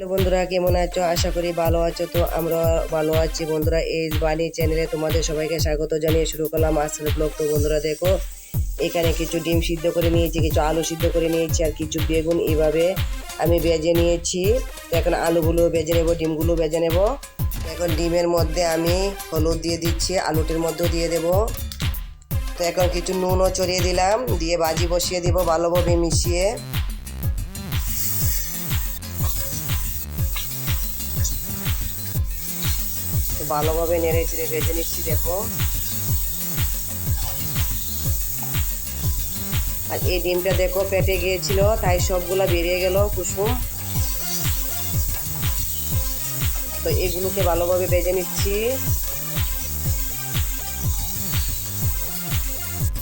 Hello বন্ধুরা, কেমন আছো? আশা করি ভালো আছো। তো আমরা ভালো আছি বন্ধুরা। এই বাণী চ্যানেলে তোমাদের সবাইকে স্বাগত জানিয়ে শুরু করলাম আজকের ব্লগ। তো বন্ধুরা দেখো, এখানে কিছু ডিম সিদ্ধ করে নিয়েছি, কিছু আলু সিদ্ধ করে নিয়েছি, আর কিছু বেগুন এইভাবে আমি ভেজে নিয়েছি। তো এখন আলুগুলো ভেজে নেব, ডিমগুলো ভেজে নেব। এখন ডিমের মধ্যে আমি হলুদ দিয়ে দিচ্ছি, আলুটির মধ্যেও দিয়ে দেব। তো এখন কিছু নুনও ছড়িয়ে দিলাম, দিয়ে ভাজি বসিয়ে দিব ভালোভাবে মিশিয়ে। তো ভালোভাবে নেড়ে চেড়ে ভেজে নিচ্ছি দেখো। আর এই ডিমটা দেখো ফেটে গিয়েছিল, তাই সবগুলা বেরিয়ে গেল কুসুম। তো এগুলোকে ভালোভাবে ভেজে নিচ্ছি।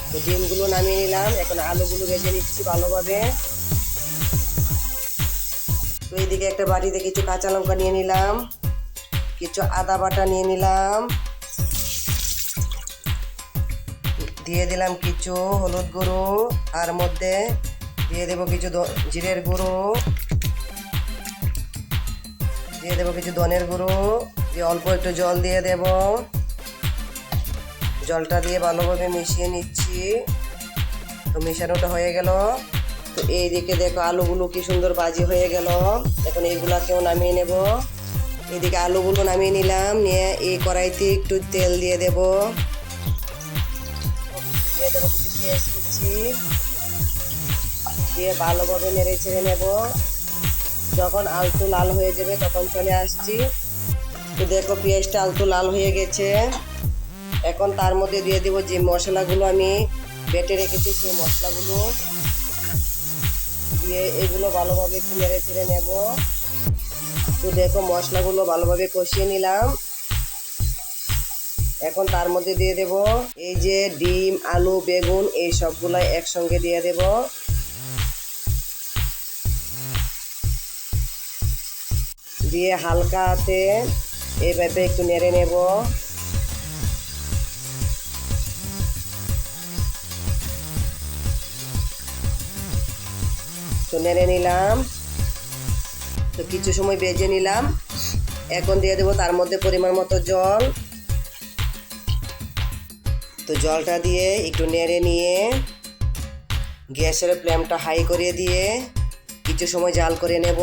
তো ডিমগুলো নামিয়ে নিলাম, এখন আলুগুলো ভেজে নিচ্ছি ভালোভাবে। তো এইদিকে একটা বাটিতে কিছু কাঁচা লঙ্কা নিয়ে নিলাম, কিছু আদা বাটা নিয়ে নিলাম, দিয়ে দিলাম কিছু হলুদ গুঁড়ো, আর মধ্যে দিয়ে দেবো কিছু জিরের গুঁড়ো, দিয়ে দেবো কিছু ধনের গুঁড়ো, দিয়ে অল্প একটু জল দিয়ে দেব। জলটা দিয়ে ভালোভাবে মিশিয়ে নিচ্ছি। তো মেশানোটা হয়ে গেল। তো এইদিকে দেখো আলুগুলো কি সুন্দর ভাজি হয়ে গেল। এখন এইগুলাকেও নামিয়ে নেব। এইদিকে আলুগুলো নামিয়ে নিলাম, নিয়ে এই কড়াইতে একটু তেল দিয়ে দেব। দিয়ে দেবো কিছু পেঁয়াজ কুচি, দিয়ে ভালোভাবে নেড়ে ছেড়ে নেব। যখন আলতু লাল হয়ে যাবে তখন চলে আসছি। তো দেখো পেঁয়াজটা আলতু লাল হয়ে গেছে। এখন তার মধ্যে দিয়ে দেবো যে মশলাগুলো আমি বেটে রেখেছি, সেই মশলাগুলো দিয়ে এগুলো ভালোভাবে একটু নেড়ে ছেড়ে নেব। তো দেখো মশলাগুলো ভালোভাবে কষিয়ে নিলাম। এখন তার মধ্যে দিয়ে দেব এই যে ডিম, আলু, বেগুন, এই সবগুলো একসঙ্গে দিয়ে দেব। দিয়ে হালকা হাতে এইভাবে একটু নেড়ে নেব। তো নেড়ে নিলাম। তো কিছু সময় ভেজে নিলাম। এখন দিয়ে দেবো তার মধ্যে পরিমাণ মতো জল। তো জলটা দিয়ে একটু নেড়ে নিয়ে গ্যাসের ফ্লেমটা হাই করে দিয়ে কিছু সময় জাল করে নেব।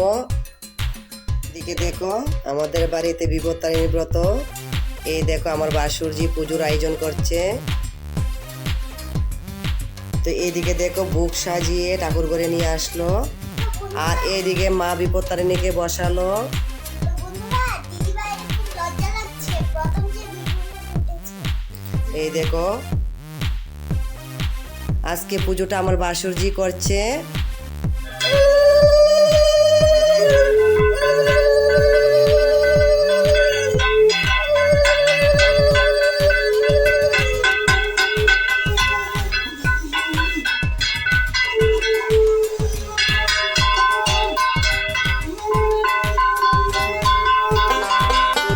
এদিকে দেখো আমাদের বাড়িতে বিপত্তারিণী ব্রত। এই দেখো আমার বাসুরজি পুজোর আয়োজন করছে। তো এইদিকে দেখো বুক সাজিয়ে ঠাকুর করে নিয়ে আসলো, আর এইদিকে মা বিপত্তারিণীকে বসালো। এই দেখো আজকে পুজোটা আমার বাসুরজি করছে।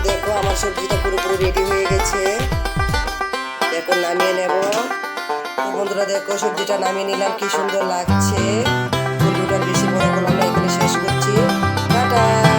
দেখো আমার সবজিটা পুরোপুরি রেডি হয়ে গেছে। এখন নামিয়ে নেব। বন্ধুরা দেখো সবজিটা নামিয়ে নিলাম, কি সুন্দর লাগছে। ভিডিওটা বেশি বড় করলাম না, এখানে শেষ করছি। টাটা।